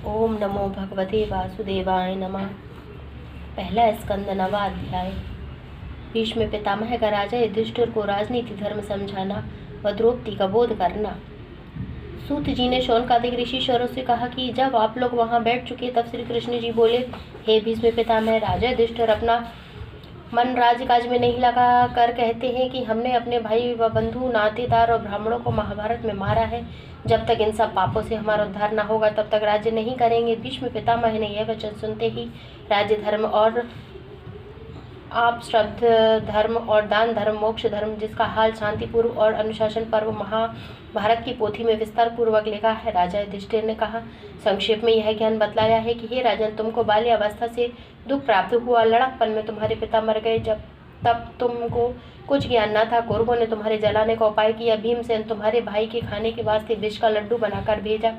ओम नमो भगवते वासुदेवाय नमः। पहला स्कंद, नवा अध्याय। भीष्म पितामह का राजा युधिष्ठिर को राजनीति धर्म समझाना व द्रौपदी का बोध करना। सूत जी ने शौनकादिक ऋषि शरों से कहा कि जब आप लोग वहां बैठ चुके तब श्री कृष्ण जी बोले, हे भीष्म पितामह, राजा युधिष्ठिर अपना मन राजकाज में नहीं लगा कर कहते हैं कि हमने अपने भाई व बंधु, नातेदार और ब्राह्मणों को महाभारत में मारा है। जब तक इन सब पापों से हमारा उद्धार न होगा तब तक राज्य नहीं करेंगे। भीष्म पितामह ने यह वचन सुनते ही राज्य धर्म और आप श्रद्ध धर्म और दान धर्म, मोक्ष धर्म, जिसका हाल शांति पूर्व और अनुशासन पर्व महाभारत की पोथी में विस्तार पूर्वक लिखा है। राजा युधिष्ठिर ने कहा, संक्षेप में यह ज्ञान बतलाया है कि हे राजन, तुमको बाल्यावस्था से दुख प्राप्त हुआ। लड़कपन में तुम्हारे पिता मर गए, जब तब तुमको कुछ ज्ञान न था। कौरवों ने तुम्हारे जलाने का उपाय किया। भीमसेन तुम्हारे भाई के खाने के वास्ते विष का लड्डू बनाकर भेजा।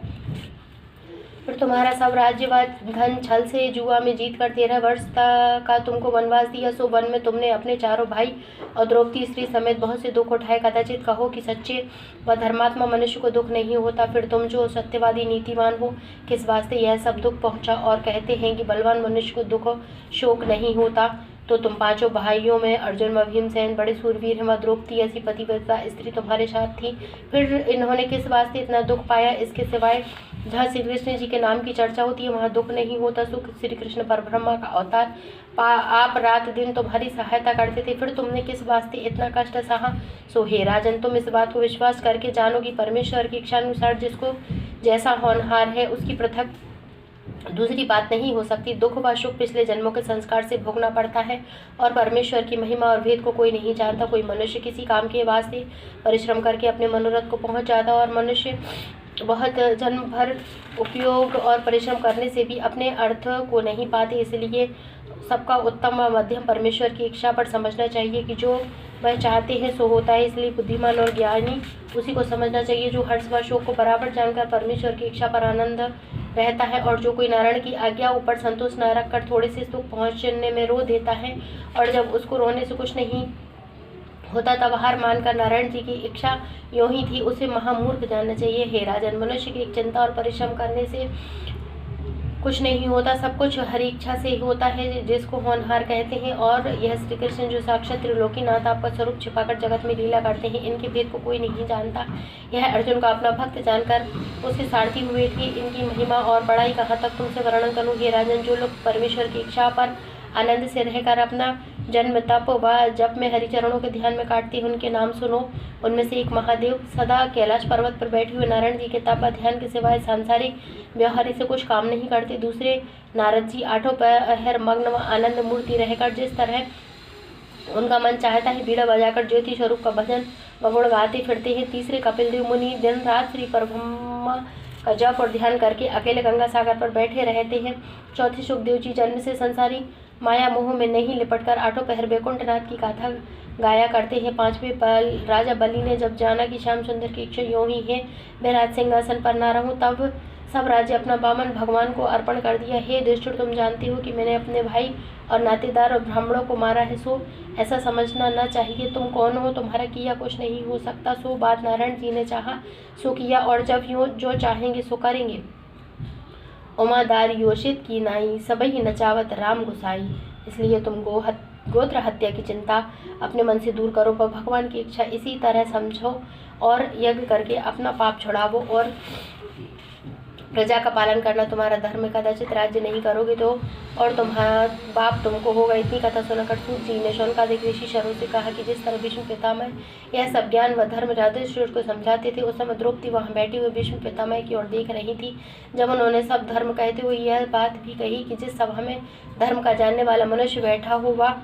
फिर तुम्हारा सब राज्य व धन छल से जुआ में जीत कर 13 वर्ष का तुमको वनवास दिया। सो वन में तुमने अपने चारों भाई और द्रौपदी स्त्री समेत बहुत से दुख उठाए। कदाचित कहो कि सच्चे व धर्मात्मा मनुष्य को दुख नहीं होता। फिर तुम जो सत्यवादी नीतिवान हो, किस वास्ते यह सब दुख पहुंचा? और कहते हैं कि बलवान मनुष्य को दुख शोक नहीं होता। तो तुम पांचों भाइयों में अर्जुन व भीमसेन बड़े सूरवीर हैं व द्रौपदी ऐसी पतिव्रता स्त्री तुम्हारे साथ थी। फिर इन्होंने किस वास्ते इतना दुख पाया? इसके सिवाय जहाँ श्री कृष्ण जी के नाम की चर्चा होती है वहाँ दुख नहीं होता। सुख श्री कृष्ण परब्रह्मा का अवतार, आप रात दिन तुम्हारी सहायता करते थे। फिर तुमने किस वास्ते इतना कष्ट सहा? सो हे राजन, तुम इस बात को विश्वास करके जानो कि परमेश्वर की इच्छानुसार जिसको जैसा होनहार है उसकी पृथक दूसरी बात नहीं हो सकती। दुख व सुख पिछले जन्मों के संस्कार से भोगना पड़ता है और परमेश्वर की महिमा और भेद को कोई नहीं जानता। कोई मनुष्य किसी काम के वास्ते परिश्रम करके अपने मनोरथ को पहुंच जाता और मनुष्य बहुत जन्म भर उपयोग और परिश्रम करने से भी अपने अर्थ को नहीं पाते। इसलिए सबका उत्तम व मध्यम परमेश्वर की इच्छा पर समझना चाहिए कि जो वह चाहते हैं सो होता है। इसलिए बुद्धिमान और ज्ञानी उसी को समझना चाहिए जो हर्ष व शोक को बराबर जानकर परमेश्वर की इच्छा पर आनंद रहता है। और जो कोई नारायण की आज्ञा ऊपर संतोष न रखकर थोड़े से सुख पहुँचने में रो देता है और जब उसको रोने से कुछ नहीं होता तब हार मानकर नारायण जी की इच्छा यूं ही थी, उसे महामूर्ख जानना चाहिए। हे राजन, मनुष्य की चिंता और परिश्रम करने से कुछ नहीं होता। सब कुछ हरि इच्छा से ही होता है, जिसको होनहार कहते हैं। और यह श्री कृष्ण जो साक्षात त्रिलोकीनाथ आपका स्वरूप छिपाकर जगत में लीला करते हैं, इनके भेद को कोई नहीं जानता। यह अर्जुन का अपना भक्त जानकर उसके सारथी हुए थे। इनकी महिमा और बड़ाई कहाँ तक तुमसे वर्णन करूँ? हे राजन, जो लोग परमेश्वर की इच्छा पर आनंद से रहकर अपना जन्म तप व जप में हरिचरणों के ध्यान में काटते हैं, उनके नाम सुनो। उनमें से एक महादेव सदा कैलाश पर्वत पर बैठे हुए नारायण जी के तप व ध्यान के सिवाय सांसारिक व्यवहार से कुछ काम नहीं करते। दूसरे नारद जी आठों पहर मग्न व आनंद मूर्ति रहकर जिस तरह उनका मन चाहता है बीड़ा बजाकर ज्योति स्वरूप का भजन व गुण गाते फिरते हैं। तीसरे कपिल देव मुनि दिन रात श्री परब्रह्मा का जप और ध्यान करके अकेले गंगा सागर पर बैठे रहते हैं। चौथे सुखदेव जी जन्म से संसारी माया मोह में नहीं लिपटकर आठों पहर वैकुंठनाथ की गाथा गाया करते हैं। पांचवें राजा बलि ने जब जाना कि श्याम सुंदर की इच्छा यूं ही है, मैं राज सिंहासन पर ना रहूं, तब सब राज्य अपना वामन भगवान को अर्पण कर दिया। हे युधिष्ठिर, तुम जानते हो कि मैंने अपने भाई और नातेदार और ब्राह्मणों को मारा है। सो ऐसा समझना न चाहिए। तुम कौन हो? तुम्हारा किया कुछ नहीं हो सकता। सो बात नारायण जी ने चाहा सो किया और जब यूँ जो चाहेंगे सो करेंगे। उमादार योषित की नाई, सबही नचावत राम गुसाई। इसलिए तुम गोत्र हत्या की चिंता अपने मन से दूर करो व भगवान की इच्छा इसी तरह समझो और यज्ञ करके अपना पाप छुड़ावो और प्रजा का पालन करना तुम्हारा धर्म है। कदाचित राज्य नहीं करोगे तो और तुम्हारा बाप तुमको होगा। इतनी कथा सुनकर सूत जी ने शौनकादिक ऋषि शरों से कहा कि जिस तरह भीष्म पितामह यह सब ज्ञान व धर्म युधिष्ठिर को समझाते थे, उस समय द्रौपदी वहाँ बैठी हुई भीष्म पितामह की ओर देख रही थी। जब उन्होंने सब धर्म कहते हुए यह बात भी कही कि जिस सभा में धर्म का जानने वाला मनुष्य बैठा हुआ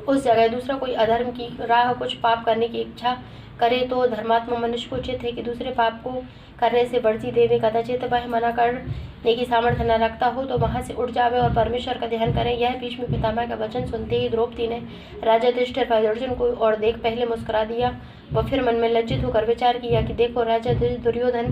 उस जगह दूसरा कोई अधर्म की राह कुछ पाप करने की इच्छा करे तो धर्मात्मा मनुष्य को उचित है कि दूसरे पाप को करने से वर्जी देवे। कदाचित वह मना करने की सामर्थ्य न रखता हो तो वहां से उठ जावे और परमेश्वर का ध्यान करें। यह भीष्म पितामह का वचन सुनते ही द्रौपदी ने राजा युधिष्ठिर पर अर्जुन को और देख पहले मुस्कुरा दिया व फिर मन में लज्जित होकर विचार किया कि देखो, राजा दुर्योधन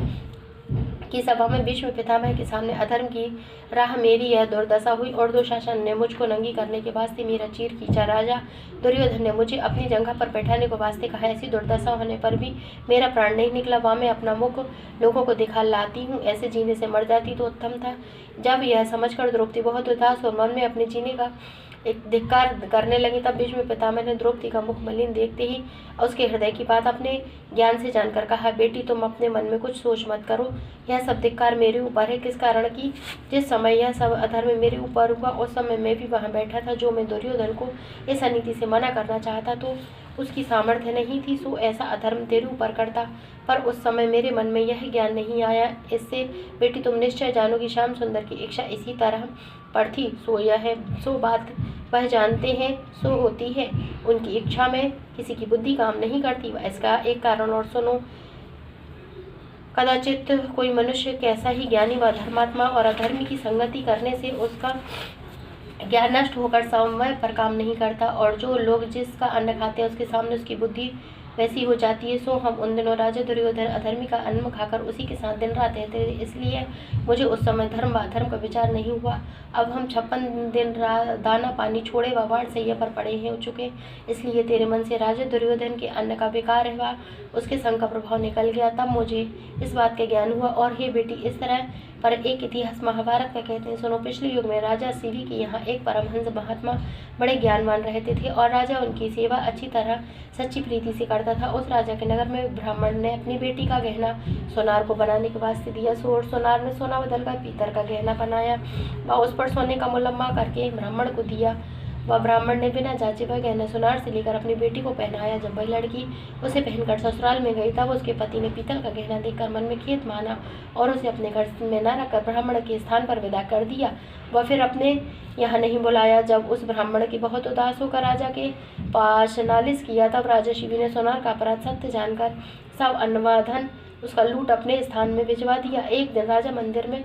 की सभा में भीष्म पितामह के सामने अधर्म की राह मेरी यह दुर्दशा हुई और दुशासन ने मुझको नंगी करने के वास्ते मेरा चीर खींचा। राजा दुर्योधन ने मुझे अपनी जंघा पर बैठाने को वास्ते कहा। ऐसी दुर्दशा होने पर भी मेरा प्राण नहीं निकला। वहाँ मैं अपना मुख लोगों को दिखा लाती हूँ, ऐसे जीने से मर जाती तो उत्तम था। जब यह समझकर द्रौपदी बहुत उदास और मन में अपने जीने का एक धिक्कार करने लगी, तब भीष्म पितामह ने द्रौपदी का मुख मलिन देखते ही उसके हृदय की बात अपने ज्ञान से जानकर कहा, बेटी तुम अपने मन में कुछ सोच मत करो। यह सब धिक्कार मेरे ऊपर है। किस कारण की जिस समय यह सब अधर्म मेरे ऊपर हुआ उस समय मैं भी वहाँ बैठा था। जो मैं दुर्योधन को इस अनीति से मना करना चाहता तो उसकी सामर्थ्य नहीं थी, सो ऐसा अधर्म तेरे ऊपर करता, पर उस समय मेरे मन में यह ज्ञान नहीं आया। इससे बेटी तुम निश्चय जानो कि श्याम सुंदर की इच्छा इसी तरह पर थी। सो बात वह जानते हैं सो होती है। उनकी इच्छा में किसी की बुद्धि काम नहीं करती। इसका एक कारण और सुनो। कदाचित कोई मनुष्य कैसा ही ज्ञानी व धर्मात्मा और अधर्मी की संगति करने से उसका ज्ञान नष्ट होकर समन्वय पर काम नहीं करता, और जो लोग जिसका अन्न खाते हैं उसके सामने उसकी बुद्धि वैसी हो जाती है। सो हम उन दिनों राजा दुर्योधन अधर्मी का अन्न खाकर उसी के साथ दिन रात रहते थे, इसलिए मुझे उस समय धर्म व अधर्म का विचार नहीं हुआ। अब हम 56 दिन दाना पानी छोड़े व वाण सैया पर पड़े हो चुके, इसलिए तेरे मन से राजा दुर्योधन के अन्न का विकार हुआ, उसके संग का प्रभाव निकल गया। तब मुझे इस बात का ज्ञान हुआ। और हे बेटी, इस तरह पर एक इतिहास महाभारत का कहते हैं। सुनो, पिछले युग में राजा शिवी के यहाँ एक परमहंस महात्मा बड़े ज्ञानवान रहते थे, और राजा उनकी सेवा अच्छी तरह सच्ची प्रीति से करता था। उस राजा के नगर में ब्राह्मण ने अपनी बेटी का गहना सोनार को बनाने के वास्ते दिया। सोनार ने सोना बदलकर पीतल का गहना बनाया व उस पर सोने का मुलम्मा करके ब्राह्मण को दिया। वह ब्राह्मण ने बिना जांचे वह गहना सोनार से लेकर अपनी बेटी को पहनाया। जब वह लड़की उसे पहनकर ससुराल में गई, तब उसके पति ने पीतल का गहना देखकर मन में खेद माना और उसे अपने घर में न रखकर ब्राह्मण के स्थान पर विदा कर दिया। वह फिर अपने यहाँ नहीं बुलाया। जब उस ब्राह्मण की बहुत उदास होकर राजा के पास नालिश किया, तब राजा शिवी ने सोनार का अपराध सत्य जानकर सब अन्न व धन उसका लूट अपने स्थान में भिजवा दिया। एक दिन राजा मंदिर में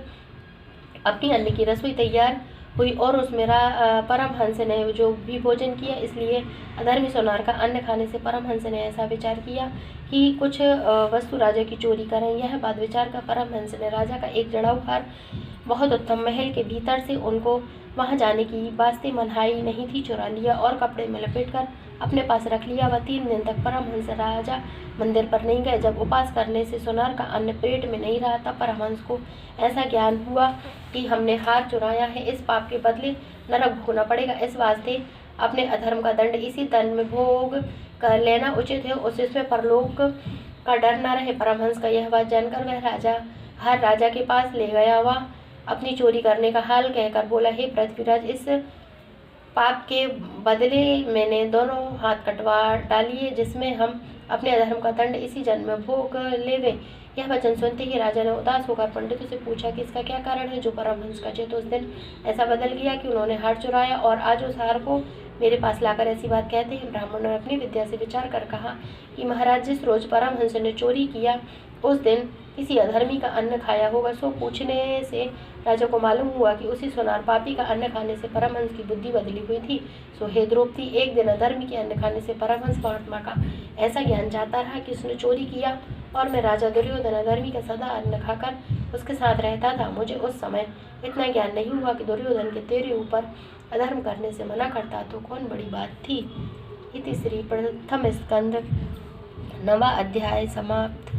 अपनी अन्न की रसोई तैयार हुई और उसमें परमहंस ने जो भी भोजन किया, इसलिए अधर्मी सोनार का अन्न खाने से परमहंस ने ऐसा विचार किया कि कुछ वस्तु राजा की चोरी करें। यह बात विचार कर परमहंस ने राजा का एक जड़ाऊ हार बहुत उत्तम महल के भीतर से उनको वहां जाने की वास्ते मनाही नहीं थी चुरा लिया और कपड़े में लपेटकर अपने पास रख लिया। वह 3 दिन तक परमहंस राजा मंदिर पर नहीं गए। जब उपवास करने से सोनार का अन्न पेट में नहीं रहा, तब परमहंस को ऐसा ज्ञान हुआ कि हमने हार चुराया है, इस पाप के बदले नरक भोगना पड़ेगा। इस वास्ते अपने अधर्म का दंड इसी तन में भोग कर लेना उचित है, उसमें परलोक का डर न रहे। परमहंस का यह बात जानकर वह हर राजा के पास ले गया। वह अपनी चोरी करने का हाल कहकर बोला, हे पृथ्वीराज, इस पाप के बदले मैंने दोनों हाथ कटवा डालिए, जिसमें हम अपने अधर्म का दंड इसी जन्म में भोग लेवे। यह वचन सुनते ही राजा ने उदास होकर पंडितों से पूछा कि इसका क्या कारण है। जो परमहंस का चित्त उस दिन ऐसा बदल गया कि उन्होंने हार चुराया और आज उस हार को मेरे पास लाकर ऐसी बात कहते हैं। ब्राह्मण ने अपनी विद्या से विचार कर कहा कि महाराज, जिस रोज परमहंस ने चोरी किया उस दिन किसी अधर्मी का अन्न खाया होगा। सो पूछने से राजा को मालूम हुआ कि उसी सोनार पापी का अन्न खाने से परमहंस की बुद्धि बदली हुई थी। सो हे द्रौपदी, एक दिन अधर्मी के अन्न खाने से परमहंस महात्मा का ऐसा ज्ञान जाता रहा कि उसने चोरी किया और मैं राजा दुर्योधन अधर्मी का सदा अन्न खाकर उसके साथ रहता था। मुझे उस समय इतना ज्ञान नहीं हुआ कि दुर्योधन के तेरे ऊपर अधर्म करने से मना करता तो कौन बड़ी बात थी। इति श्री प्रथम स्कंद 9वां अध्याय समाप्त।